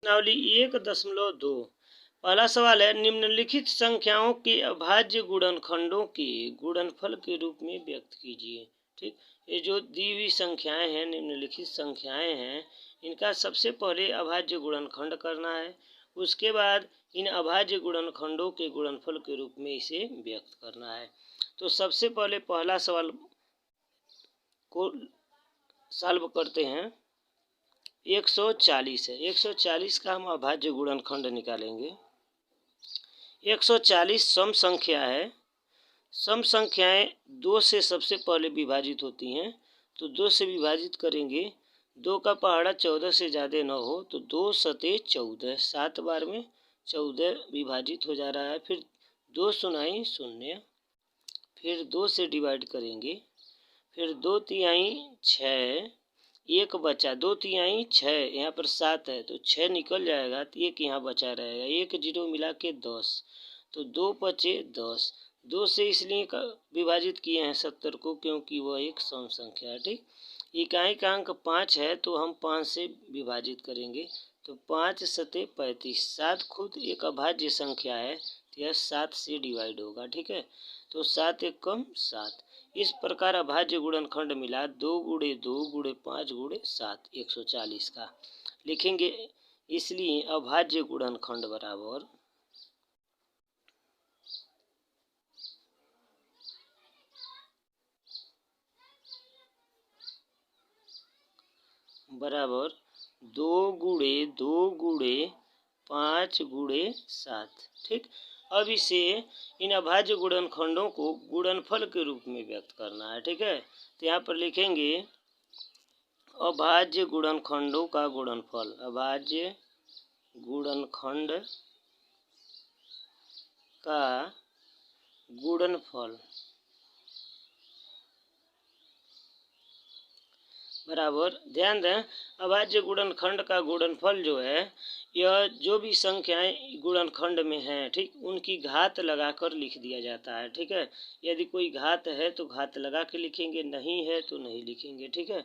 प्रश्नावली 1.2। पहला सवाल है, निम्नलिखित संख्याओं के अभाज्य गुणनखंडों के गुणनफल के रूप में व्यक्त कीजिए। ठीक, ये जो दी हुई संख्याएं हैं, निम्नलिखित संख्याएं हैं, इनका सबसे पहले अभाज्य गुणनखंड करना है। उसके बाद इन अभाज्य गुणनखंडों के गुणनफल के रूप में इसे व्यक्त करना है। तो सबसे पहले पहला सवाल को सॉल्व करते हैं। 140 है, 140 का हम अभाज्य गुणनखंड निकालेंगे। 140 सम संख्या है। सम संख्याएं 2 से सबसे पहले विभाजित होती हैं, तो 2 से विभाजित करेंगे। 2 का पहाड़ा 14 से ज़्यादा न हो तो 2 सते 14, 7 बार में 14 विभाजित हो जा रहा है। फिर 2 सुनाई 0, फिर 2 से डिवाइड करेंगे, फिर 2 तिहाई 6, 1 बचा, 2 तिहाई 6, यहाँ पर 7 है तो 6 निकल जाएगा, तो 1 यहाँ बचा रहेगा, 1 0 मिला के 10, तो 2 बचे 10। 2 से इसलिए विभाजित किए हैं 70 को क्योंकि वह एक सम संख्या है। ठीक, इकाई का अंक 5 है तो हम 5 से विभाजित करेंगे, तो 5 सते 35। 7 खुद एक अभाज्य संख्या है तो यह 7 से डिवाइड होगा। ठीक है, तो 7 एक कम 7। इस प्रकार अभाज्य गुणनखंड मिला 2 गुणे 2 गुणे 5 गुणे 7, 140 का लिखेंगे। इसलिए अभाज्य गुणनखंड बराबर 2 गुणे 2 गुणे 5 गुणे 7। ठीक, अब इसे इन अभाज्य गुणनखंडों को गुणनफल के रूप में व्यक्त करना है। ठीक है, तो यहाँ पर लिखेंगे अभाज्य गुणनखंडों का गुणनफल। अभाज्य गुणनखंड का गुणनफल बराबर, ध्यान दें, अभाज्य गुणनखंड का गुणनफल जो है, यह जो भी संख्याएं गुणनखंड में हैं, ठीक, उनकी घात लगाकर लिख दिया जाता है। ठीक है, यदि कोई घात है तो घात लगा के लिखेंगे, नहीं है तो नहीं लिखेंगे। ठीक है,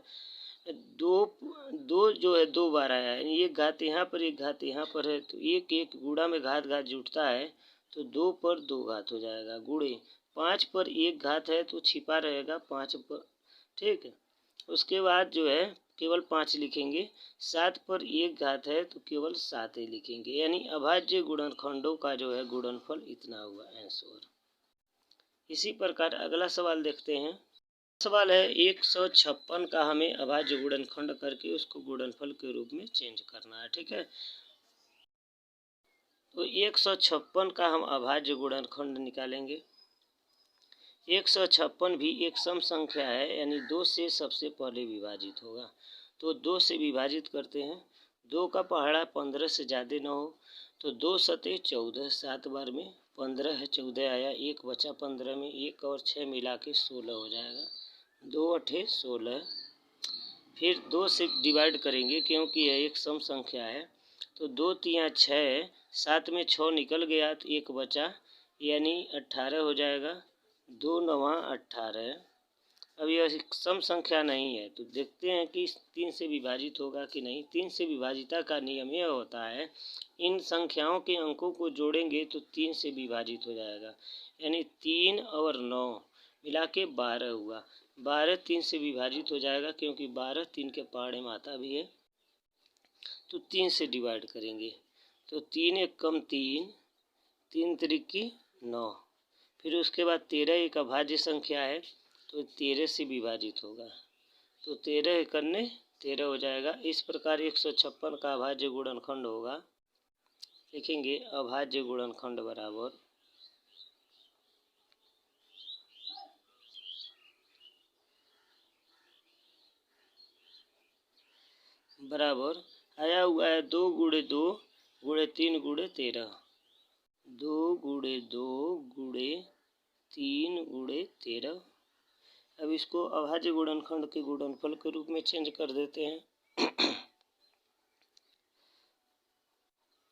दो जो है 2 बार आया है, एक घात यहाँ पर एक घात यहाँ पर है, तो एक एक गुणा में घात घात जुटता है तो 2 पर 2 घात हो जाएगा। गुणे 5 पर एक घात है तो छिपा रहेगा 5 पर। ठीक है, उसके बाद जो है केवल 5 लिखेंगे। 7 पर एक घात है तो केवल 7 ही लिखेंगे। यानी अभाज्य गुणनखंडों का जो है गुणनफल इतना हुआ आंसर। इसी प्रकार अगला सवाल देखते हैं। सवाल है 156 का, हमें अभाज्य गुणनखंड करके उसको गुणनफल के रूप में चेंज करना है। ठीक है, तो 156 का हम अभाज्य गुणनखंड निकालेंगे। 156 भी एक सम संख्या है, यानी 2 से सबसे पहले विभाजित होगा, तो 2 से विभाजित करते हैं। 2 का पहाड़ा 15 से ज़्यादा न हो तो 2 सते 14, 7 बार में 15 है, 14 आया, 1 बचा 15 में, 1 और 6 मिला के 16 हो जाएगा, 2 अठे 16। फिर 2 से डिवाइड करेंगे क्योंकि यह एक सम संख्या है, तो 2 तिया 6, 7 में 6 निकल गया तो 1 बचा, यानी 18 हो जाएगा, 2 नवा 18। अब यह सम संख्या नहीं है तो देखते हैं कि 3 से विभाजित होगा कि नहीं। 3 से विभाजिता का नियम यह होता है, इन संख्याओं के अंकों को जोड़ेंगे तो 3 से विभाजित हो जाएगा, यानी 3 और 9 मिला के 12 हुआ। 12 3 से विभाजित हो जाएगा क्योंकि 12 3 के पहाड़े में आता भी है, तो 3 से डिवाइड करेंगे, तो 3 एक कम 3, 3 त्रिकी 9। फिर उसके बाद 13 एक अभाज्य संख्या है तो 13 से विभाजित होगा, तो 13 एकन्ने 13 हो जाएगा। इस प्रकार 156 का अभाज्य गुणनखंड होगा। लिखेंगे अभाज्य गुणनखंड बराबर आया हुआ है 2 गुणे 2 गुणे 3 गुणे 13, 2 गुणे 2 गुणे 3 गुणे 13। अब इसको अभाज्य गुणनखंड के गुणनफल के रूप में चेंज कर देते हैं।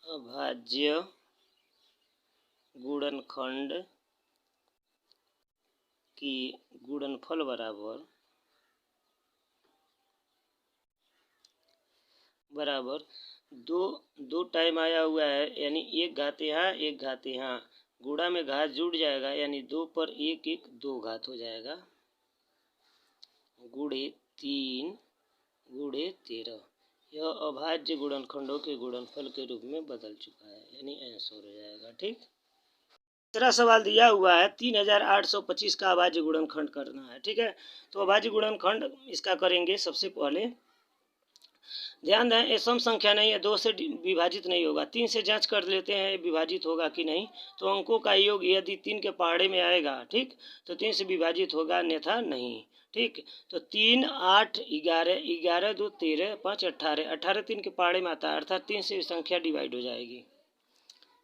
अभाज्य गुणनखंड की गुणनफल बराबर दो, दो टाइम आया हुआ है यानी एक घात यहाँ एक घात यहाँ, गुणा में घात जुड़ जाएगा यानी 2 पर 1 1 2 घात हो जाएगा, गुणे 3 गुणे 13। यह अभाज्य गुणनखंडों के गुणनफल के रूप में बदल चुका है यानी आंसर हो जाएगा। ठीक, तीसरा सवाल दिया हुआ है 3825 का अभाज्य गुणनखंड करना है। ठीक है, तो अभाज्य गुणनखंड इसका करेंगे। सबसे पहले ध्यान दें, ये सम संख्या नहीं है, 2 से विभाजित नहीं होगा। 3 से जांच कर लेते हैं विभाजित होगा कि नहीं। तो अंकों का योग यदि 3 के पहाड़े में आएगा, ठीक, तो 3 से विभाजित होगा, अन्यथा नहीं। ठीक, तो 3 8 11 11 2 13 5 18 18 3 के पहाड़े में आता है, अर्थात 3 से संख्या डिवाइड हो जाएगी।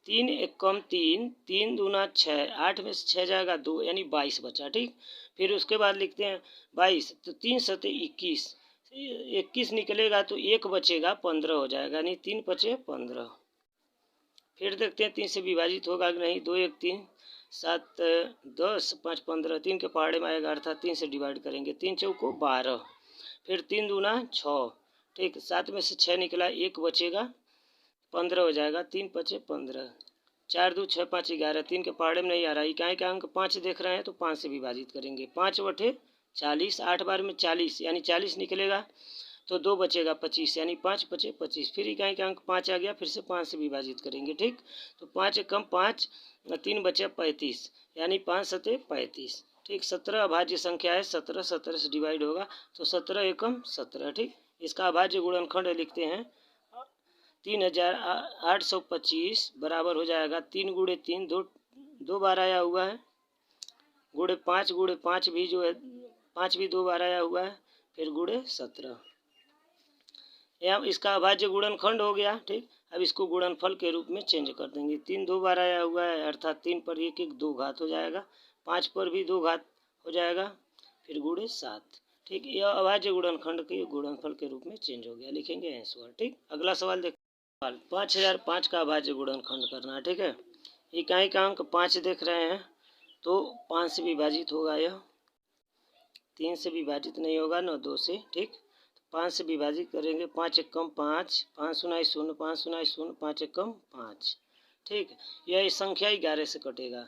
3 एक कम 3 3 दूना 6, 8 में से 6 जाएगा 2 यानी 22 बचा। ठीक, फिर उसके बाद लिखते हैं 22, तो 3 सते 21, 21 निकलेगा तो 1 बचेगा 15 हो जाएगा, यानी 3 बचे 15। फिर देखते हैं 3 से विभाजित होगा कि नहीं। 2 1 3 7 10 5 15, 3 के पहाड़े में आएगा, अर्थात 3 से डिवाइड करेंगे। 3 चौको 12, फिर 3 दूना 6, ठीक, 7 में से 6 निकला, 1 बचेगा 15 हो जाएगा, 3 बचे 15। 4 2 6 5 11, 3 के पहाड़े में नहीं आ रहा, इकाई का अंक 5 देख रहे हैं तो 5 से विभाजित करेंगे। 5 बटे 40, 8 बार में 40 यानी 40 निकलेगा, तो 2 बचेगा 25 यानी 5 बचे 25। फिर इकाई का अंक 5 आ गया, फिर से 5 से विभाजित करेंगे। ठीक, तो 5 कम 5, 3 बचे 35 यानी 5 सते 35। ठीक, 17 अभाज्य संख्या है, 17 17 से डिवाइड होगा तो 17 एकम 17। ठीक, इसका अभाज्य गुणनखंड लिखते हैं 3825 बराबर हो जाएगा 3 गुणे 3 दो बार आया हुआ है, गुणे 5 भी जो है 5 भी 2 बार आया हुआ है, फिर गुणे 17। यह इसका अभाज्य गुणनखंड हो गया। ठीक, अब इसको गुणनफल के रूप में चेंज कर देंगे। 3 2 बार आया हुआ है, अर्थात 3 पर 1 1 2 घात हो जाएगा, 5 पर भी 2 घात हो जाएगा, फिर गुणे 7। ठीक, यह अभाज्य गुणनखंड के गुणनफल के रूप में चेंज हो गया, लिखेंगे आंसर। ठीक, अगला सवाल देखते हैं। 5005 का अभाज्य गुणनखंड करना है। ठीक है, इकाई का अंक 5 देख रहे हैं तो 5 से विभाजित होगा, यह 3 से विभाजित नहीं होगा, न 2 से। ठीक, 5 से विभाजित करेंगे, 5 एक कम 5, 5 सुनाई 0, 5 सुनाई 0, 5 एक कम 5। ठीक, यह संख्या 11 से कटेगा।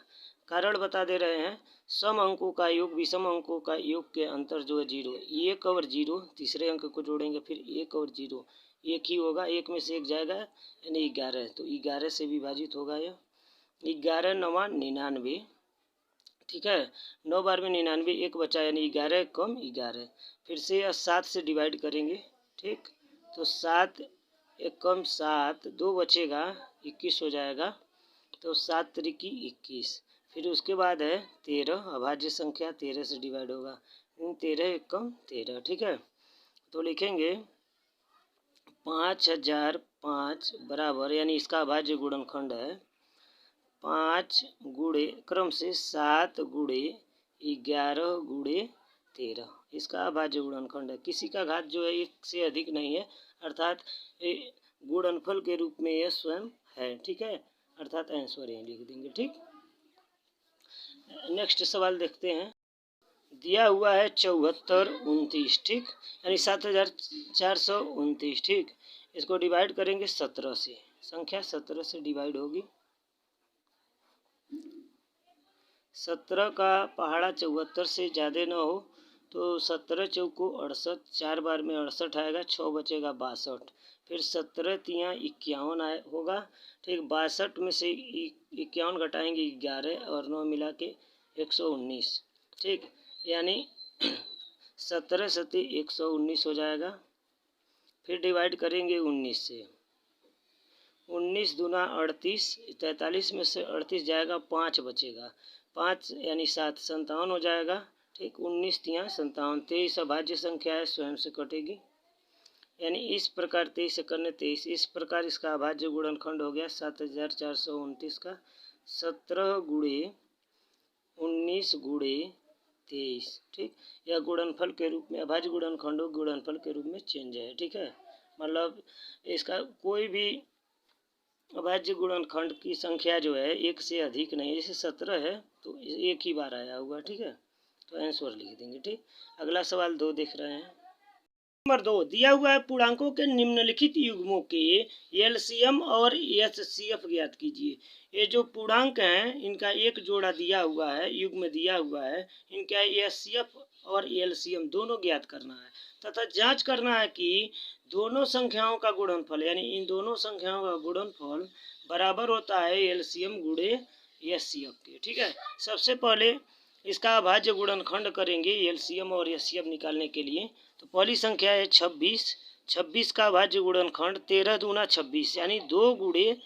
कारण बता दे रहे हैं, सम अंकों का योग विषम अंकों का योग के अंतर जो है 0, 1 और 0, तीसरे अंक को जोड़ेंगे, फिर 1 और 0 एक ही होगा, 1 में से 1 जाएगा यानी 11, तो 11 से विभाजित होगा। यह 11 9 99। ठीक है, 9 बार में 99, 1 बचा यानी 11 कम 11। फिर से यह 7 से डिवाइड करेंगे। ठीक, तो 7 एक कम 7, 2 बचेगा 21 हो जाएगा, तो 7 त्रिकी 21। फिर उसके बाद है 13, अभाज्य संख्या 13 से डिवाइड होगा, 13 एक कम 13। ठीक है, तो लिखेंगे 5005 बराबर, यानी इसका अभाज्य गुणनखंड है 5 गुणे क्रम से 7 गुणे 11 गुणे 13। इसका अभाज्य गुणनखंड है। किसी का घात जो है 1 से अधिक नहीं है, अर्थात गुणनफल के रूप में यह स्वयं है। ठीक है, अर्थात आंसर यहीं लिख देंगे। ठीक, नेक्स्ट सवाल देखते हैं। दिया हुआ है 7429, ठीक, यानी 7429। ठीक, इसको डिवाइड करेंगे 17 से, संख्या 17 से डिवाइड होगी। 17 का पहाड़ा 74 से ज़्यादा न हो तो 17 चौको 68, 4 बार में 68 आएगा, 6 बचेगा 62, फिर 17 तियाँ 51 आए होगा। ठीक, 62 में से 51 घटाएंगे 11 और 9 मिला के 119। ठीक, यानी 17 सते 119 हो जाएगा। फिर डिवाइड करेंगे 19 से, 19 दूना 38, 43 में से 38 जाएगा, 5 बचेगा, 5 यानी 7, 57 हो जाएगा। ठीक, 19 तियाँ 57, 23 अभाज्य संख्या है, स्वयं से कटेगी, यानी इस प्रकार 23 से करने 23, इस प्रकार इसका अभाज्य गुणनखंड हो गया 7429 का 17 गुणे 19 गुणे 23। ठीक, यह गुणनफल के रूप में अभाज्य गुणनखंडों गुणनफल के रूप में चेंज है। ठीक है, मतलब इसका कोई भी अभाज्य गुणनखंड की संख्या जो है 1 से अधिक नहीं, जैसे 17 है तो 1 ही बार आया हुआ। ठीक है, तो आंसर लिख देंगे। ठीक, अगला सवाल 2 देख रहे हैं। नंबर 2, दिया हुआ है पूर्णांकों के निम्नलिखित युग्मों के एलसीएम और एचसीएफ ज्ञात कीजिए। ये जो पूर्णांक हैं इनका एक जोड़ा दिया हुआ है, युग्म दिया हुआ है, इनका एचसीएफ और एलसीएम दोनों ज्ञात करना है तथा जांच करना है कि दोनों संख्याओं का गुणनफल यानी इन दोनों संख्याओं का गुणनफल बराबर होता है एलसीएम गुणे एचसीएफ के। ठीक है, सबसे पहले इसका अभाज्य गुणनखंड करेंगे एलसीएम और एचसीएफ निकालने के लिए। तो पहली संख्या है 26, 26 का अभाज्य गुणनखंड 13 दूना 26 यानी 2 गुणे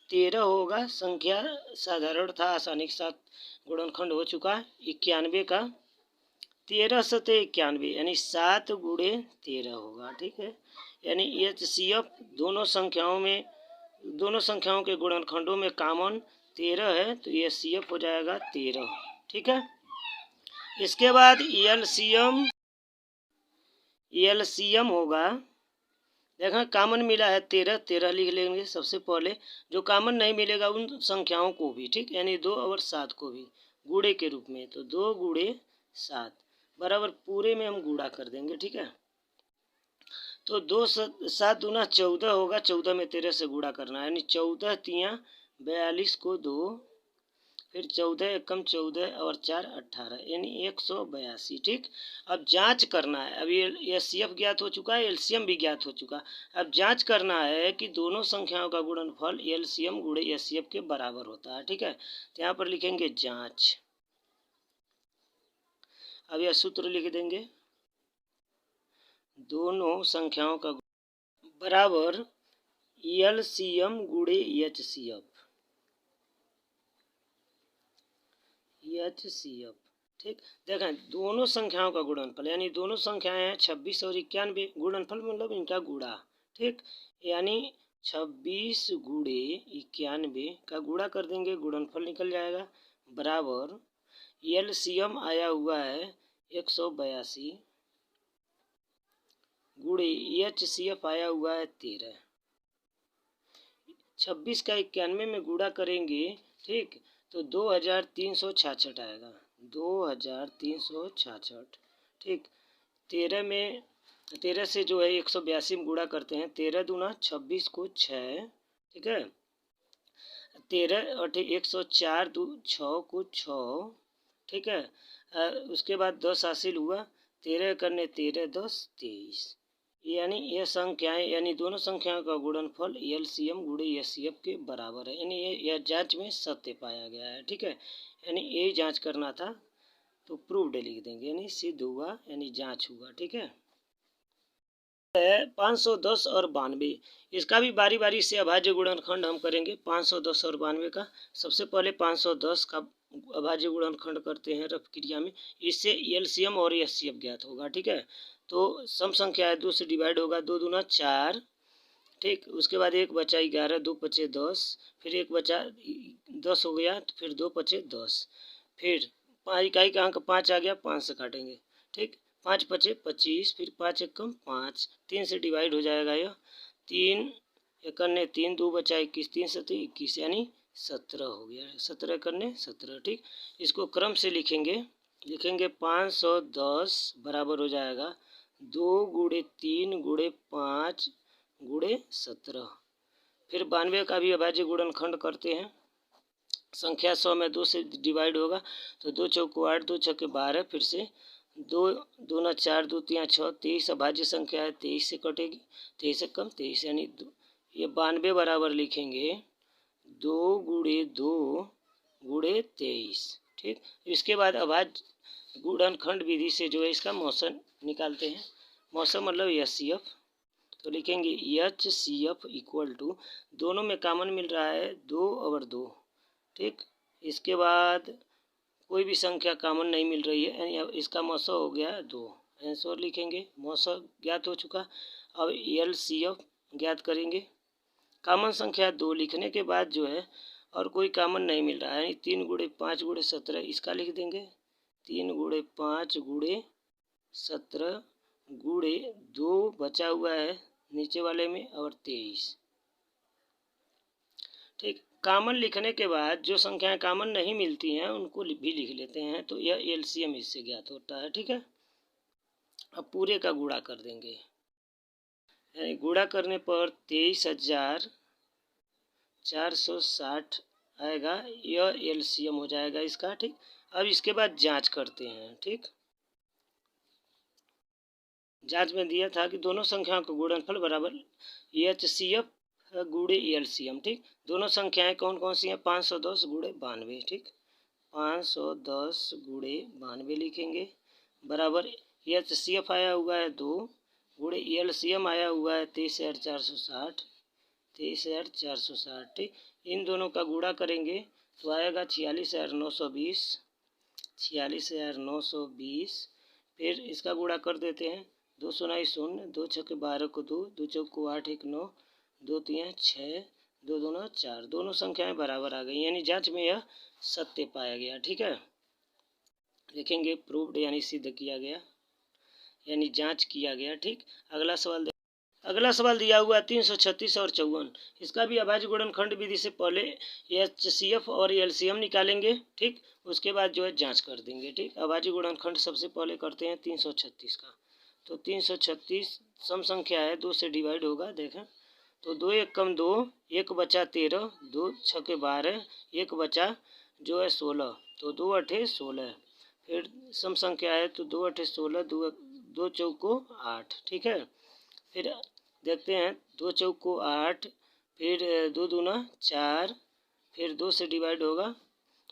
13 होगा। संख्या साधारण था, आसानी के साथ गुणनखंड हो चुका है। 91 का 13 सते 91 यानी 7 गुणे 13 होगा। ठीक है, यानी एचसीएफ दोनों संख्याओं के गुणनखंडों में कॉमन 13 है तो एचसीएफ हो जाएगा 13। ठीक है, इसके बाद एलसीएम होगा। देखा कॉमन मिला है 13, 13 लिख लेंगे सबसे पहले। जो कॉमन नहीं मिलेगा उन संख्याओं को भी, ठीक, यानी 2 और 7 को भी गुणे के रूप में। तो 2 गुणे 7 बराबर पूरे में हम गुणा कर देंगे। ठीक है, तो 2 7 दूना 14 होगा, 14 में 13 से गुणा करना है यानी 14 तियाँ 42 को 2, फिर 14 एकम 14 और 4 18 यानी 182। ठीक, अब जांच करना है। अब ये एचसीएफ ज्ञात हो चुका है, एलसीएम भी ज्ञात हो चुका। अब जांच करना है कि दोनों संख्याओं का गुणनफल एलसीएम गुणे एचसीएफ के बराबर होता है। ठीक है, तो यहाँ पर लिखेंगे जांच। अब यह सूत्र लिख देंगे, दोनों संख्याओं का बराबर एलसीएम गुणे एचसीएफ। ठीक, देखें दोनों संख्याओं का गुणनफल यानी दोनों संख्याएं हैं 26 और 91, गुणनफल मतलब इनका गुणा। ठीक, यानी 26 गुणे 91 का गुणा कर देंगे, गुणनफल निकल जाएगा बराबर एलसीएम आया हुआ है 182 गुणे एचसीएफ आया हुआ है 13। 26 का 91 में गुणा करेंगे, ठीक, तो 2366 आएगा, 2366। ठीक, 13 से जो है 182 में गुणा करते हैं, 13 दूना 26 को 6। ठीक है, 13 और 104 6 को 6। ठीक है, उसके बाद 10 हासिल हुआ, 13 करने 13 10 23 यानी ये संख्याएं यानी दोनों संख्याओं का गुणनफल एलसीएम गुणे एचसीएफ के बराबर है, यानी यह जांच में सत्य पाया गया है। ठीक है, यानी यही जांच करना था तो प्रूव्ड लिख देंगे, यानी सिद्ध हुआ यानी जांच हुआ। ठीक है, 510 और 92, इसका भी बारी बारी से अभाज्य गुणनखंड हम करेंगे। 510 और 92 का सबसे पहले 510 का अभाज्य गुणनखंड करते हैं रफ क्रिया में, इससे एलसीएम और एचसीएफ ज्ञात होगा। ठीक है, तो सम संख्या है 2 से डिवाइड होगा, 2 दूना 4। ठीक, उसके बाद 1 बचा 11, 2 पचे 10, फिर 1 बचा 10 हो गया, तो फिर 2 पचे 10, फिर 5 इकाई का अंक 5 आ गया, 5 से काटेंगे। ठीक, 5 पचे 25, फिर 5 एकम 5, 3 से डिवाइड हो जाएगा यह, 3 एकन्ने 3, 2 बचा 21, 3 सते 21 यानी 17 हो गया, 17 करने 17। ठीक, इसको क्रम से लिखेंगे 510 बराबर हो जाएगा 2 गुणे 3 गुणे 5 गुणे 17। फिर 92 का भी अभाज्य गुणनखंड करते हैं। संख्या 100 में 2 से डिवाइड होगा, तो 2 चौको 8, 2 छक्के 12, फिर से 2 दूना 4, 2 तियाँ 6, 23 अभाज्य संख्या है, 23 से कटेगी, 23 से कम 23 यानी ये 92 बराबर लिखेंगे 2 गुणे 2 गुणे 23। ठीक, इसके बाद अभाज्य गुणनखंड विधि से जो है इसका मौसन निकालते हैं। मौसन मतलब एचसीएफ, तो लिखेंगे एचसीएफ इक्वल टू, दोनों में कॉमन मिल रहा है 2 और 2। ठीक, इसके बाद कोई भी संख्या कॉमन नहीं मिल रही है यानी इसका मौसा हो गया 2, आंसर लिखेंगे। मौसा ज्ञात हो चुका, अब एलसीएफ ज्ञात करेंगे। कॉमन संख्या 2 लिखने के बाद जो है और कोई कॉमन नहीं मिल रहा है यानी 3 गुणे 5 गुणे 17 इसका लिख देंगे, 3 गुणे 5 गुणे 17 गुणे 2 बचा हुआ है नीचे वाले में और 23। ठीक, कॉमन लिखने के बाद जो संख्याएं कॉमन नहीं मिलती हैं उनको भी लिख लेते हैं, तो यह एलसीएम इससे ज्ञात होता है। ठीक है, अब पूरे का गुणा कर देंगे, यानी गुणा करने पर 23,460 आएगा। यह एलसीएम हो जाएगा इसका। ठीक, अब इसके बाद जांच करते हैं। ठीक, जांच में दिया था कि दोनों संख्याओं का गुणनफल बराबर एचसीएफ गुणे एलसीएम। ठीक, दोनों संख्याएं कौन कौन सी हैं? 510 गुणे 92। ठीक, 510 गुणे 92 लिखेंगे बराबर एचसीएफ आया हुआ है 2 गुणे एलसीएम आया हुआ है 23,460। 23,460। ठीक, इन दोनों का गुणा करेंगे तो आएगा 46,920। 46,920। फिर इसका गुणा कर देते हैं। 2 सुनाई 0, 2 छक्के 12 को 2, 2 चौक को 8, 1 9, 2 3 6, 2 दूना 4। दोनों संख्याएं बराबर आ गई, यानी जांच में यह सत्य पाया गया। ठीक है, लिखेंगे प्रूव्ड यानी सिद्ध किया गया, यानी जांच किया गया। ठीक, अगला सवाल दिया हुआ 336 और 54। इसका भी अभाज्य गुणनखंड विधि से पहले एचसीएफ और एलसीएम निकालेंगे। ठीक, उसके बाद जो है जांच कर देंगे। ठीक, अभाज्य गुणनखंड सबसे पहले करते हैं 336 का। तो 336 सम संख्या है, 2 से डिवाइड होगा। देखें तो 2 1 कम 2, 1 बचा 13, 2 छक्के 12, 1 बचा जो है 16, तो 2 अठे 16। फिर सम संख्या है तो 2 अठे 16, 2 चौक को 8। ठीक है, फिर देखते हैं 2 चौक को 8, फिर 2 दूना 4, फिर 2 से डिवाइड होगा।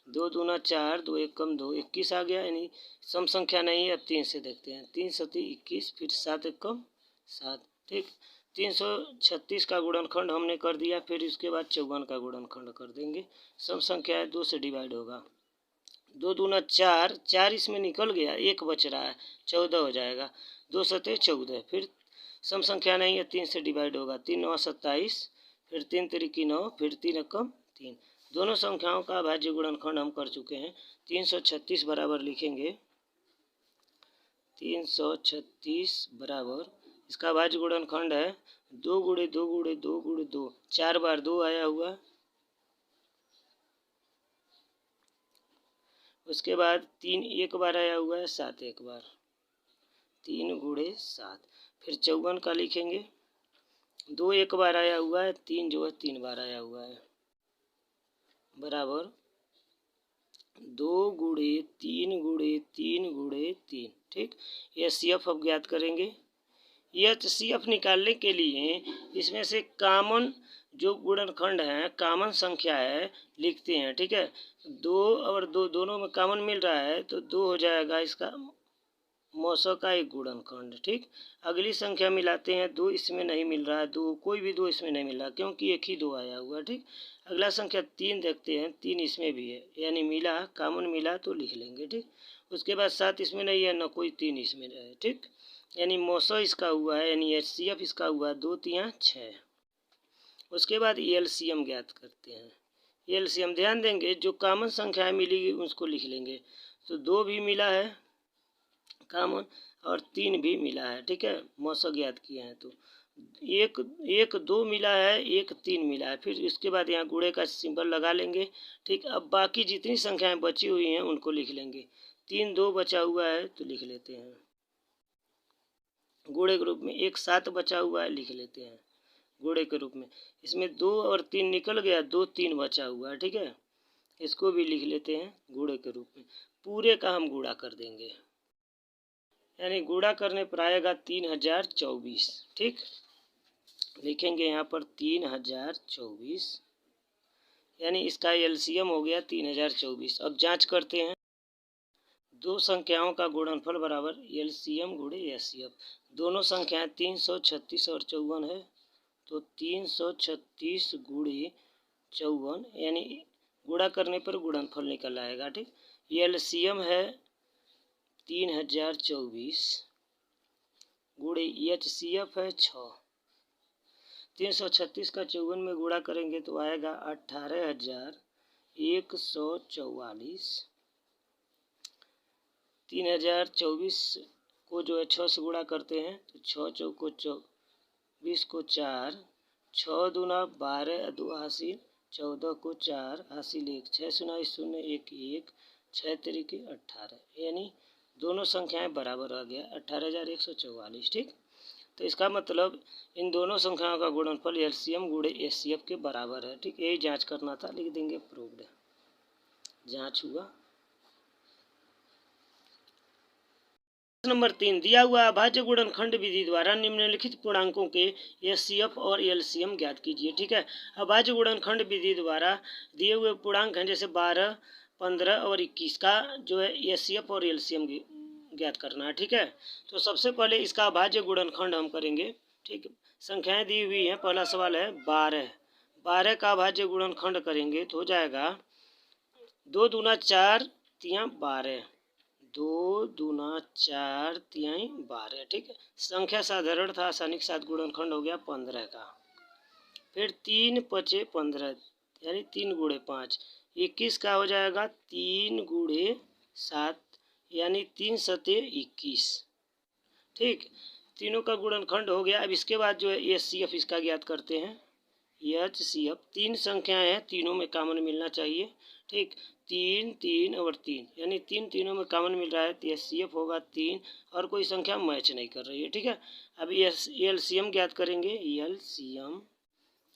2 दूना 4, 2 1 कम 2, 21 आ गया, यानी सम संख्या नहीं है। अब 3 से देखते हैं। 3 सती 21, फिर 7 1 कम 7। ठीक, 336 का गुणनखंड हमने कर दिया। फिर इसके बाद 54 का गुणनखंड कर देंगे। सम संख्या है 2 से डिवाइड होगा। 2 दूना 4, 4 इसमें निकल गया, 1 बच रहा है, 14 हो जाएगा। 2 सते 14। फिर सम संख्या नहीं है, 3 से डिवाइड होगा। 3 9 27, फिर 3 तिरिकी 9, फिर 3 एकम 3। दोनों संख्याओं का भाज्य गुणनखंड हम कर चुके हैं। 336 बराबर लिखेंगे। 336 बराबर इसका भाज्य गुणनखंड है 2 गुणे 2 गुणे 2 गुणे 2, 4 बार 2 आया हुआ। उसके बाद 3 एक बार आया हुआ है, 7 एक बार, 3 गुणे 7। फिर 54 का लिखेंगे। 2 एक बार आया हुआ है, 3 जो है 3 बार आया हुआ है, बराबर 2 गुणे 3 गुणे 3 गुणे 3। ठीक, यह सीएफ अब ज्ञात करेंगे। यह सीएफ निकालने के लिए इसमें से कॉमन जो गुणनखंड है, कॉमन संख्या है, लिखते हैं। ठीक है, 2 और 2 दोनों में कॉमन मिल रहा है तो 2 हो जाएगा इसका मौसों का एक गुणनखंड। ठीक, अगली संख्या मिलाते हैं। 2 इसमें नहीं मिल रहा है, 2 कोई भी 2 इसमें नहीं मिल रहा क्योंकि एक ही 2 आया हुआ। ठीक, अगला संख्या 3 देखते हैं। 3 इसमें भी है, यानी मिला, कॉमन मिला तो लिख लेंगे। ठीक, उसके बाद 7 इसमें नहीं है, न कोई 3 इसमें है। ठीक, यानी मौसो इसका हुआ है, यानी एचसीएफ इसका हुआ 2 3 6। उसके बाद एलसीएम ज्ञात करते हैं। एलसीएम ध्यान देंगे, जो कॉमन संख्याएं मिली उसको लिख लेंगे। तो 2 भी मिला है कॉमन और 3 भी मिला है। ठीक है, मौसो ज्ञात किए हैं तो एक 2 मिला है, एक 3 मिला है। फिर इसके बाद यहाँ गुणे का सिंबल लगा लेंगे। ठीक, अब बाकी जितनी संख्याएं बची हुई हैं उनको लिख लेंगे। 3 2 बचा हुआ है तो लिख लेते हैं गुणे के रूप में। 1 7 बचा हुआ है, लिख लेते हैं गुणे के रूप में। इसमें 2 और 3 निकल गया, 2 3 बचा हुआ है। ठीक है, इसको भी लिख लेते हैं गुणे के रूप में। पूरे का हम गुणा कर देंगे, यानी गुणा करने पर आएगा 3024। ठीक, लिखेंगे यहाँ पर 3024, यानी इसका एलसीएम हो गया 3024। अब जांच करते हैं। दो संख्याओं का गुणनफल बराबर एलसीएम गुणे एचसीएफ। दोनों संख्याएं 336 और 54 है, तो 336 गुणे 54, यानी गुणा करने पर गुणनफल निकल आएगा। ठीक, एलसीएम है 3024 गुणे एचसीएफ है 6। 336 का 54 में गुणा करेंगे तो आएगा 18,144। 3024 को जो है 6 से गुणा करते हैं तो 6 चौक को 24 को 4, 6 दूना 12, 2 हासिल 14 को 4 हासिल 1, 6 सुनाई 0 1 1, 6 तरीके 18, यानी दोनों संख्याएं बराबर आ गया 18,144। ठीक, तो इसका मतलब इन दोनों संख्याओं का गुणनफल एलसीएम गुणे एचसीएफ के बराबर है। ठीक, यही जांच करना था, लिख देंगे प्रूव्ड, जांच हुआ। नंबर 3, दिया हुआ अभाज्य गुणनखंड विधि द्वारा निम्नलिखित पूर्णांकों के एचसीएफ और एलसीएम ज्ञात कीजिए। ठीक है, अभाज्य गुणनखंड विधि द्वारा दिए हुए पूर्णांक हैं जैसे 12, 15 और 21 का जो है एचसीएफ और एलसीएम ज्ञात करना है। ठीक है, तो सबसे पहले इसका अभाज्य गुणनखंड हम करेंगे। ठीक, संख्याएं दी हुई हैं। पहला सवाल है 12, 12 का अभाज्य गुणनखंड करेंगे तो हो जाएगा 2 दूना 4 तिया 12, 2 दूना 4 तिहाई 12। ठीक है, संख्या साधारण था, आसानी के साथ गुणनखंड हो गया 15 का। फिर 3 पचे 15 यानी 3 गुणे 5, 21 का हो जाएगा 3 गुणे 7 यानी 3 सते 21। ठीक, तीनों का गुणनखंड हो गया। अब इसके बाद जो है एचसीएफ इसका ज्ञात करते हैं। एचसीएफ 3 संख्याएं हैं, तीनों में कॉमन मिलना चाहिए। ठीक, 3 3 और 3 यानी तीनों में कॉमन मिल रहा है तो एचसीएफ होगा 3 और कोई संख्या मैच नहीं कर रही है। ठीक है, अब एलसीएम ज्ञात करेंगे। एलसीएम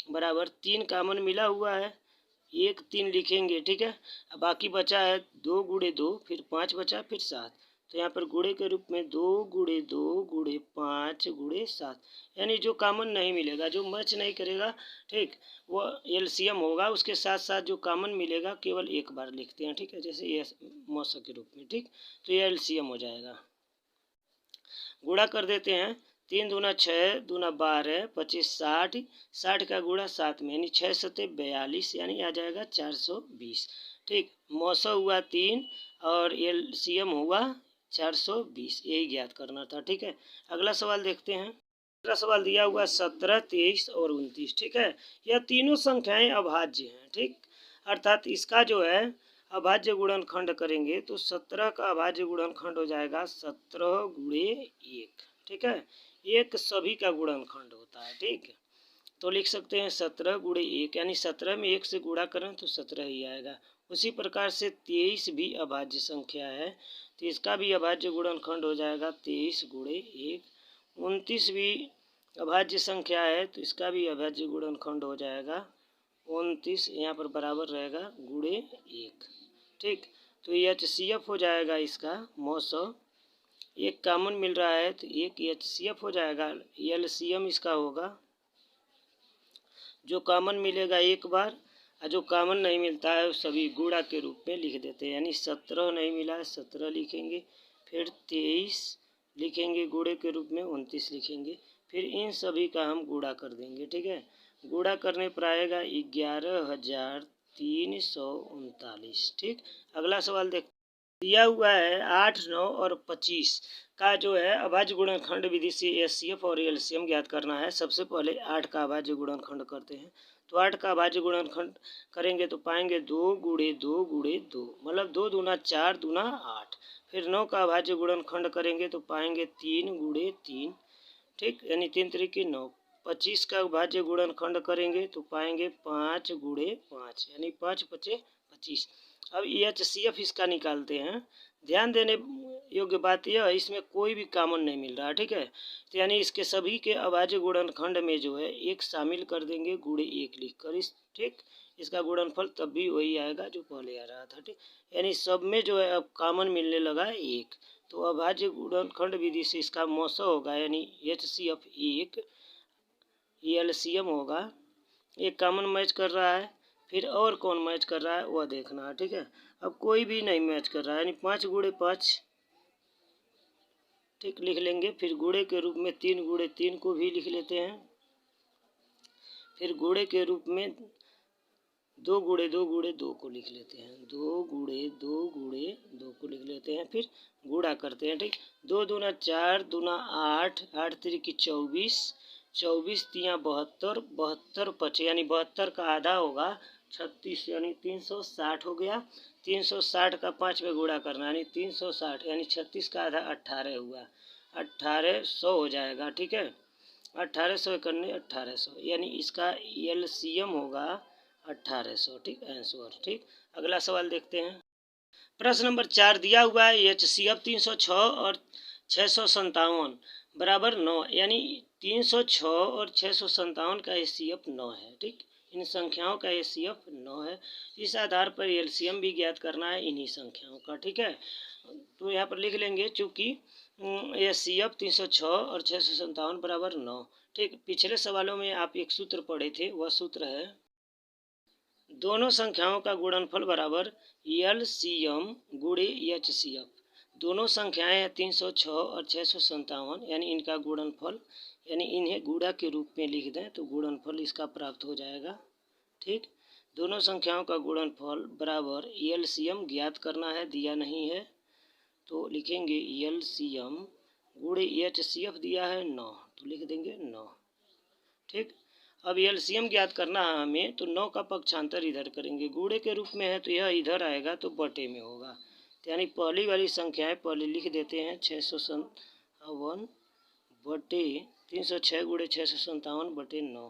बराबर 3 कॉमन मिला हुआ है, 1 3 लिखेंगे। ठीक है, अब बाकी बचा है 2 गुणे 2, फिर 5 बचा, फिर 7, तो यहाँ पर गुणे के रूप में 2 गुणे 2 गुणे 5 गुणे 7 यानी जो कॉमन नहीं मिलेगा, जो मैच नहीं करेगा, ठीक, वो एलसीएम होगा। उसके साथ साथ जो कॉमन मिलेगा केवल एक बार लिखते हैं। ठीक है, जैसे ये मौसा के रूप में। ठीक, तो ये एलसीएम हो जाएगा। गुणा कर देते हैं। 3 दूना 6 दूना 12 25 60, 60 का गुणा 7 में यानी 6 सते 42 यानी आ जाएगा 420। ठीक, मौसा हुआ 3 और एलसीएम हुआ 420, यही ज्ञात करना था। ठीक है, अगला सवाल देखते हैं। अगला सवाल दिया हुआ 17, 23 और 29। ठीक है, यह तीनों संख्याएं अभाज्य हैं। ठीक, अर्थात इसका जो है अभाज्य गुणनखंड करेंगे तो 17 का अभाज्य गुणनखंड हो जाएगा 17 गुणे 1। ठीक है, एक सभी का गुणनखंड होता है। ठीक, तो लिख सकते हैं 17 गुणे 1 यानी 17 में 1 से गुणा करें तो 17 ही आएगा। उसी प्रकार से 23 भी अभाज्य संख्या है तो इसका भी अभाज्य गुणनखंड हो जाएगा 23 गुणे 1। 29 भी अभाज्य संख्या है तो इसका भी अभाज्य गुणनखंड हो जाएगा 29, यहाँ पर बराबर रहेगा गुणे 1। ठीक, तो एचसीएफ हो जाएगा इसका 900, एक कॉमन मिल रहा है तो एक एचसीएफ हो जाएगा। एलसीएम इसका होगा, जो कॉमन मिलेगा एक बार और जो कॉमन नहीं मिलता है सभी गुणा के रूप में लिख देते हैं। यानी 17 नहीं मिला है 17 लिखेंगे, फिर 23 लिखेंगे गुणे के रूप में, 29 लिखेंगे, फिर इन सभी का हम गुणा कर देंगे। ठीक है, गुणा करने पर आएगा 11,339। ठीक, अगला सवाल देख, दिया हुआ है 8, 9 और 25 का जो है अभाज्य गुणनखंड विधि से एचसीएफ और एलसीएम ज्ञात करना है। सबसे पहले 8 का अभाज्य गुणनखंड करते हैं। तो 8 का अभाज्य गुणनखंड करेंगे तो पाएंगे 2 गुणे 2 गुणे 2 मतलब 2 दूना 4 दूना 8। फिर 9 का अभाज्य गुणनखंड करेंगे तो पाएंगे 3 गुणे 3। ठीक, यानी 3 तरीके 9। 25 का अभाज्य गुणनखंड करेंगे तो पाएंगे 5 गुणे 5 यानी 5 पचे 25। अब एचसीएफ इसका निकालते हैं। ध्यान देने योग्य बात यह है इसमें कोई भी कॉमन नहीं मिल रहा। ठीक है, तो यानी इसके सभी के अभाज्य गुणनखंड में जो है एक शामिल कर देंगे गुणे 1 लिख कर। इस ठीक, इसका गुणनफल तब भी वही आएगा जो पहले आ रहा था। ठीक, यानी सब में जो है अब कॉमन मिलने लगा है 1, तो अभाज्य गुणनखंड विधि से इसका मौसा होगा यानी एचसीएफ 1, एलसीएम होगा। एक कॉमन मैच कर रहा है, फिर और कौन मैच कर रहा है वह देखना है। ठीक है, अब कोई भी नहीं मैच कर रहा है यानी 5 गुणे 5। ठीक, लिख लेंगे। फिर गुणे के रूप में 3 गुणे 3 को भी लिख लेते हैं। फिर गुणे के रूप में 2 गुणे 2 गुणे 2 को लिख लेते हैं। 2 गुणे 2 गुणे 2 को लिख लेते हैं, फिर गुणा करते हैं। ठीक, 2 दूना 4 दूना 8, 8 तिरिकी 24, 24 तिया 72, 72 पचे यानी 72 का आधा होगा 36 यानी 360 हो गया। 360 का 5 में गुणा करना यानी 360 यानी 36 का आधा 18 हुआ, 1800 हो जाएगा। ठीक है, 1800 करने 1800 यानी इसका एलसीएम होगा 1800। ठीक, आंसर। ठीक, अगला सवाल देखते हैं। प्रश्न नंबर 4 दिया हुआ है एचसीएफ 306 और 657 बराबर 9, यानी 306 और 657 का HCF 9 है। ठीक, इन संख्याओं का HCF 9 है। इस आधार पर एलसीएम भी ज्ञात करना है इन्हीं संख्याओं का। ठीक है, तो यहाँ पर लिख लेंगे चूँकि HCF 306 और 657 बराबर 9। ठीक, पिछले सवालों में आप एक सूत्र पढ़े थे, वह सूत्र है दोनों संख्याओं का गुणनफल बराबर LCM गुणे HCF। दोनों संख्याएं हैं 306 और 657, यानी इनका गुणनफल, यानी इन्हें गुणा के रूप में लिख दें तो गुणनफल इसका प्राप्त हो जाएगा। ठीक, दोनों संख्याओं का गुणनफल बराबर LCM ज्ञात करना है, दिया नहीं है तो लिखेंगे LCM गुणे HCF दिया है 9, तो लिख देंगे 9। ठीक, अब एलसीएम ज्ञात करना है हमें, तो 9 का पक्षांतर इधर करेंगे, गुणे के रूप में है तो यह इधर आएगा तो बटे में होगा, यानी पहली वाली संख्याएं पहले लिख देते हैं 657 बटे 306 गुणे 657 बटे 9।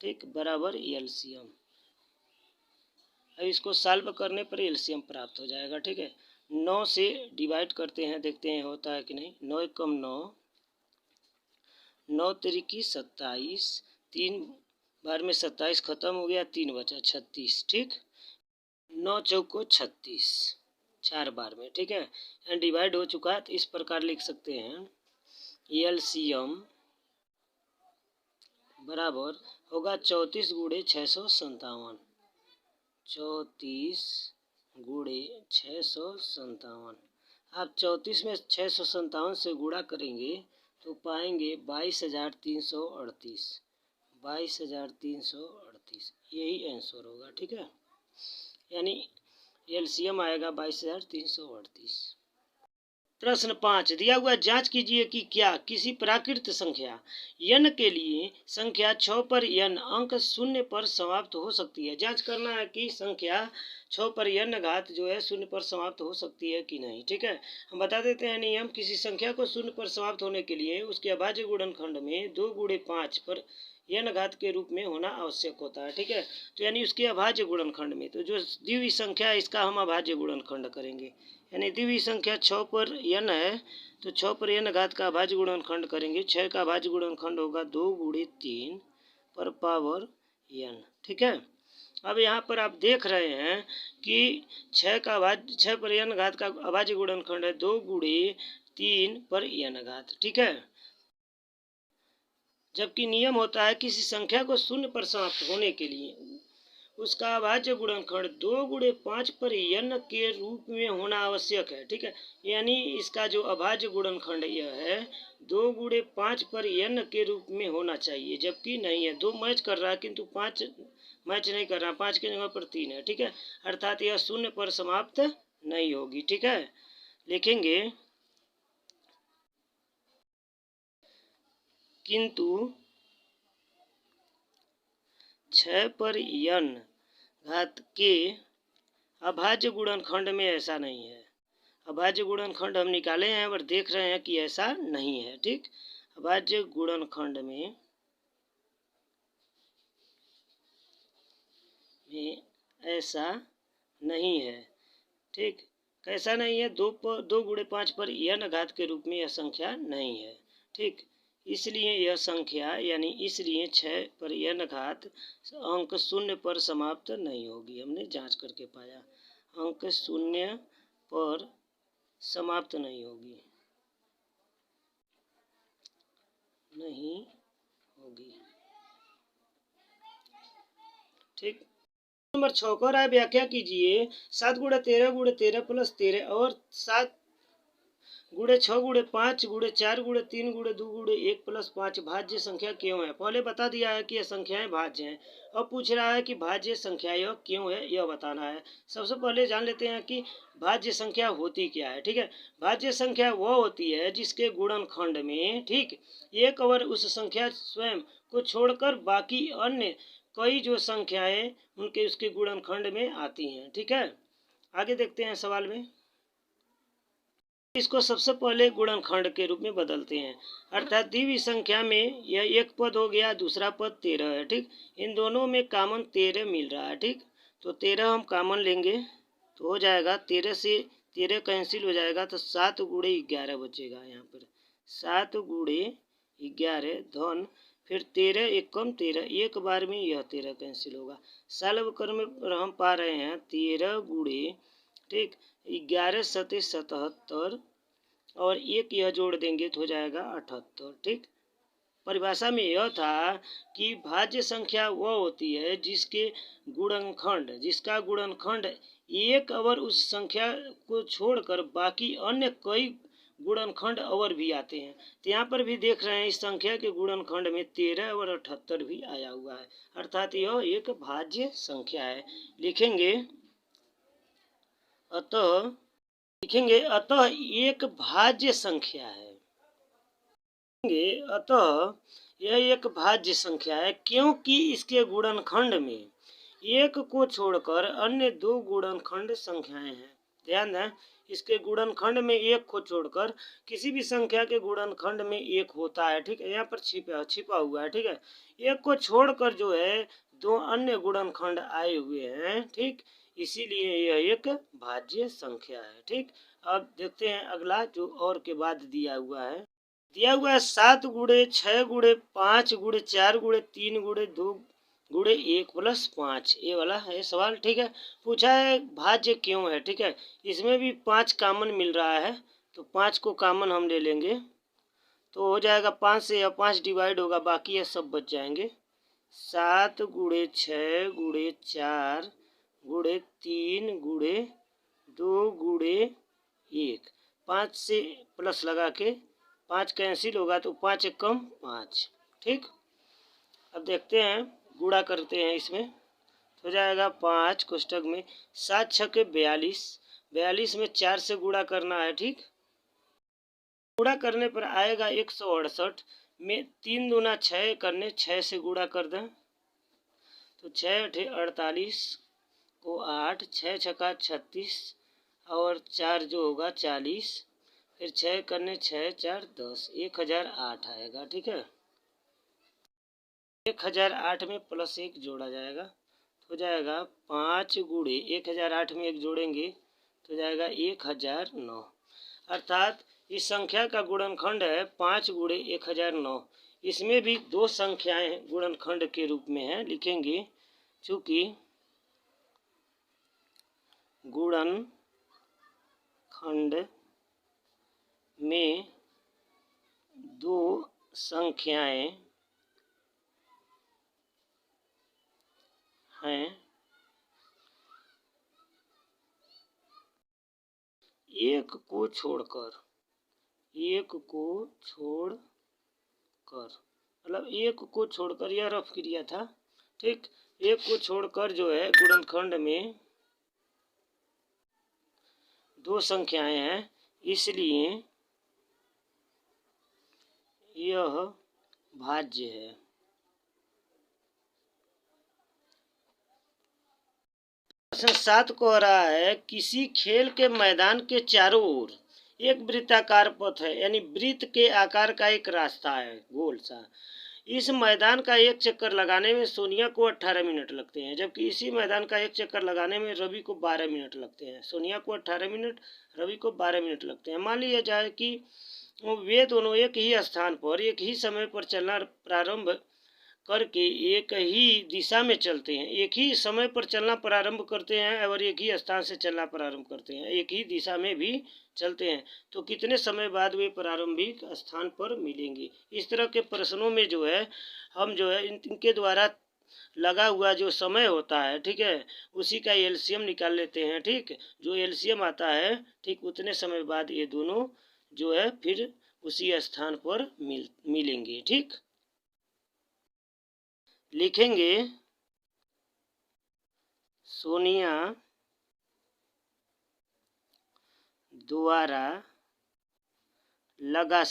ठीक, बराबर एलसीएम। अब इसको सॉल्व करने पर एलसीएम प्राप्त हो जाएगा। ठीक है, 9 से डिवाइड करते हैं, देखते हैं होता है कि नहीं। 9 × 9, 9 तिरिकी 27, 3 बार में 27 खत्म हो गया, 3 बचा 36। ठीक, 9 चौको 36, 4 बार में। ठीक है, एंड डिवाइड हो चुका है, तो इस प्रकार लिख सकते हैं एलसीएम बराबर होगा 34 गुणे 657, 34 गुणे 657। आप 34 में 657 से गुणा करेंगे तो पाएंगे 22,338, 22,338, यही आंसर होगा। ठीक है, यानी एलसीएम आएगा 22,338। प्रश्न 5 दिया हुआ, जांच कीजिए कि क्या किसी प्राकृत संख्या n के लिए संख्या 6 पर n अंक 0 पर समाप्त हो सकती है। जांच करना है कि संख्या 6 पर n घात जो है 0 पर समाप्त हो सकती है कि नहीं। ठीक है, हम बता देते हैं नियम। किसी संख्या को 0 पर समाप्त होने के लिए उसके अभाज्य गुणनखंड में 2 गुणे 5 पर n घात के रूप में होना आवश्यक होता है। ठीक है, तो यानी उसके अभाज्य गुणनखंड में, तो जो दी हुई संख्या है इसका हम अभाज्य गुणनखंड करेंगे, यानी दी हुई संख्या 6 पर n है तो 6 पर n घात का अभाज्य गुणनखंड करेंगे। 6 का अभाज्य गुणनखंड होगा 2 गुणे 3 पर पावर n। ठीक है, अब यहाँ पर आप देख रहे हैं कि 6 पर n घात का अभाज्य गुणनखंड है 2 गुणे 3 पर n घात। ठीक है, जबकि नियम होता है किसी संख्या को 0 पर समाप्त होने के लिए उसका अभाज्य गुणनखंड 2 गुणे 5 पर n के रूप में होना आवश्यक है। ठीक है, यानी इसका जो अभाज्य गुणनखंड यह है 2 गुणे 5 पर n के रूप में होना चाहिए, जबकि नहीं है। 2 मैच कर रहा है किंतु 5 मैच नहीं कर रहा, 5 के जगह पर 3 है। ठीक है, अर्थात यह 0 पर समाप्त नहीं होगी। ठीक है, लिखेंगे किंतु 6 पर n घात के अभाज्य गुणनखंड में ऐसा नहीं है। अभाज्य गुणनखंड हम निकाले हैं पर देख रहे हैं कि ऐसा नहीं है। ठीक, अभाज्य गुणनखंड में ऐसा नहीं है। ठीक, कैसा नहीं है? 2 गुणे 5 पर n घात के रूप में यह संख्या नहीं है। ठीक, इसलिए यह संख्या, यानी इसलिए 6 पर n घात अंक 0 पर समाप्त नहीं होगी। हमने जांच करके पाया अंक 0 पर समाप्त नहीं होगी, नहीं होगी। ठीक, नंबर 6 को राय व्याख्या कीजिए 7 गुणे 13 गुणे 13 प्लस 13 और 7 गुणे 6 गुणे 5 गुणे 4 गुणे 3 गुणे 2 गुणे 1 प्लस 5 भाज्य संख्या क्यों है। पहले बता दिया है कि यह संख्याएं भाज्य हैं। अब पूछ रहा है कि भाज्य संख्या यह क्यों है, यह बताना है। सबसे पहले जान लेते हैं कि भाज्य संख्या होती क्या है। ठीक है, भाज्य संख्या वह होती है जिसके गुणनखंड में, ठीक, एक और उस संख्या स्वयं को छोड़कर बाकी अन्य कई जो संख्याएं उनके उसके गुणनखंड में आती हैं। ठीक है, आगे देखते हैं सवाल में। इसको सबसे पहले गुणनखंड के रूप में बदलते हैं, अर्थात दी हुई संख्या में यह एक पद हो गया, दूसरा पद 13 है। ठीक, इन दोनों में कॉमन 13 मिल रहा है। ठीक, तो 13 हम कॉमन लेंगे तो हो जाएगा 13 से 13 कैंसिल हो जाएगा तो 7 गुणे 11 बचेगा यहाँ पर। 7 गुणे 11 धन फिर 13 एकम 13, एक बार में यह 13 कैंसिल होगा। सालवकर में हम पा रहे हैं 13 गुणे, ठीक, 11 सते 77 और एक यह जोड़ देंगे तो हो जाएगा 78, ठीक। परिभाषा में यह था कि भाज्य संख्या वह होती है जिसका गुणनखंड एक अवर उस संख्या को छोड़कर बाकी अन्य कई गुणनखंड अवर भी आते हैं। तो यहाँ पर भी देख रहे हैं इस संख्या के गुणनखंड में 13 और 78 भी आया हुआ है, अर्थात यह एक भाज्य संख्या है। लिखेंगे अतः एक भाज्य संख्या है। अतः यह एक भाज्य संख्या है क्योंकि इसके गुणनखंड में एक को छोड़कर अन्य दो गुणनखंड संख्याएं हैं। ध्यान दें, इसके गुणनखंड में एक को छोड़कर किसी भी संख्या के गुणनखंड में एक होता है, ठीक है, यहाँ पर छिपा हुआ है, ठीक है। एक को छोड़कर जो है दो अन्य गुणनखंड आए हुए हैं, ठीक, इसीलिए यह एक भाज्य संख्या है, ठीक। अब देखते हैं अगला जो और के बाद दिया हुआ है। 7 गुणे 6 गुणे 5 गुणे 4 गुणे 3 गुणे 2 गुणे 1 प्लस 5, ये वाला है सवाल, ठीक है। पूछा है भाज्य क्यों है, ठीक है। इसमें भी 5 कॉमन मिल रहा है तो 5 को कॉमन हम ले लेंगे तो हो जाएगा 5 से यह 5 डिवाइड होगा, बाकी ये सब बच जाएंगे। 7 गुणे 6 गुणे 4 गुणे 3 गुणे 2 गुणे 1, 5 से प्लस लगा के 5 कैंसिल होगा तो 5 एकम 5, ठीक। अब देखते हैं गुणा करते हैं इसमें तो हो जाएगा 5 कोष्टक में 7 छके 42, 42 में 4 से गुणा करना है, ठीक। गुणा करने पर आएगा 168 में 3 दूना 6 करने 6 से गुणा कर दें तो 6 अठे 48 को 8, 6 छका 36 और 4 जो होगा 40, फिर 6 करने 6 4 10, 1008 आएगा, ठीक है। 1008 में प्लस 1 जोड़ा जाएगा तो हो जाएगा 5 गुणे 1008 में 1 जोड़ेंगे तो हो जाएगा 1009, अर्थात इस संख्या का गुणनखंड है 5 गुणे 1009। इसमें भी दो संख्याएं गुणनखंड के रूप में हैं, लिखेंगे चूंकि गुणनखंड में दो संख्याएं हैं, एक को छोड़कर मतलब एक को छोड़कर, यह रफ क्रिया था, ठीक। एक को छोड़कर जो है गुणनखंड में दो संख्याएं हैं, इसलिए यह भाज्य है। प्रश्न 7 को आ रहा है किसी खेल के मैदान के चारों ओर एक वृत्ताकार पथ है, यानी वृत्त के आकार का एक रास्ता है गोल सा। इस मैदान का एक चक्कर लगाने में सोनिया को 18 मिनट लगते हैं, जबकि इसी मैदान का एक चक्कर लगाने में रवि को 12 मिनट लगते हैं। सोनिया को 18 मिनट, रवि को 12 मिनट लगते हैं। मान लिया जाए कि वे दोनों एक ही स्थान पर एक ही समय पर चलना प्रारंभ करके एक ही दिशा में चलते हैं, एक ही समय पर चलना प्रारंभ करते हैं और एक ही स्थान से चलना प्रारंभ करते हैं, एक ही दिशा में भी चलते हैं, तो कितने समय बाद वे प्रारंभिक स्थान पर मिलेंगे। इस तरह के प्रश्नों में जो है हम जो है इनके द्वारा लगा हुआ जो समय होता है, ठीक है, उसी का एलसीएम निकाल लेते हैं, ठीक। जो एलसीएम आता है ठीक उतने समय बाद ये दोनों जो है फिर उसी स्थान पर मिलेंगे, ठीक। लिखेंगे सोनिया द्वारा लगा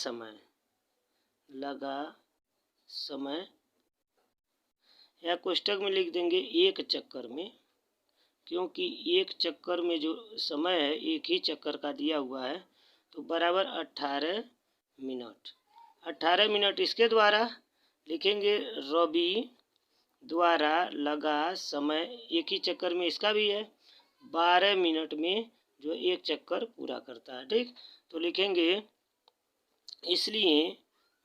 समय या कोष्टक में लिख देंगे एक चक्कर में, क्योंकि एक चक्कर में जो समय है एक ही चक्कर का दिया हुआ है तो बराबर 18 मिनट। 18 मिनट इसके द्वारा लिखेंगे रवि द्वारा लगा समय, एक ही चक्कर में इसका भी है 12 मिनट में जो एक चक्कर पूरा करता है, ठीक। तो लिखेंगे इसलिए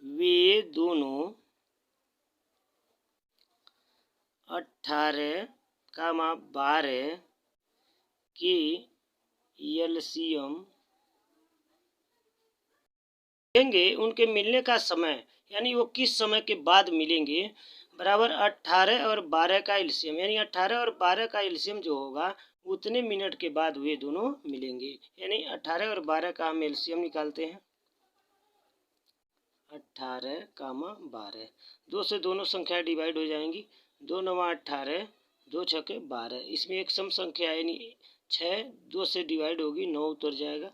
वे दोनों 18, 12 के एलसीएम लेंगे। उनके मिलने का समय यानी वो किस समय के बाद मिलेंगे बराबर 18 और 12 का एलसीएम, यानी 18 और 12 का एलसीएम जो होगा उतने मिनट के बाद वे दोनों मिलेंगे। यानी 18 और 12 का हम एलसीएम निकालते हैं। 18, 12 2 से दोनों संख्या डिवाइड हो जाएंगी। 2 9 18, 2 6 12। इसमें एक सम संख्या है यानी 6 2 से डिवाइड होगी, 9 उतर जाएगा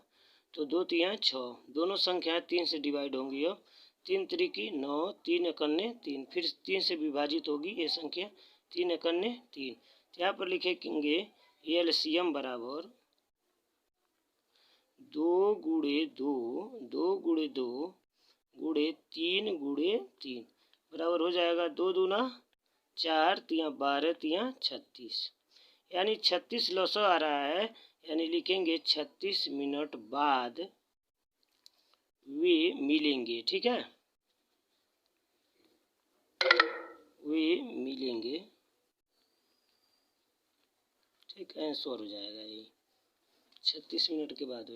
तो 2 3 6। दोनों संख्याएं 3 से डिवाइड होंगी। अब 3 3 9, 3 1 3, फिर 3 से विभाजित होगी ये संख्या, 3 1 3। यहाँ पर लिखेंगे एलसीएम बराबर 2 गुणे 2, 2 गुणे 2 गुणे 3 गुणे 3 बराबर हो जाएगा 2 दूना 4, 3 12, 3 36, यानी 36 लसो आ रहा है। यानी लिखेंगे 36 मिनट बाद वे मिलेंगे। ठीक है, वे मिलेंगे। ठीक, आंसर हो जाएगा ये 36 मिनट के बाद।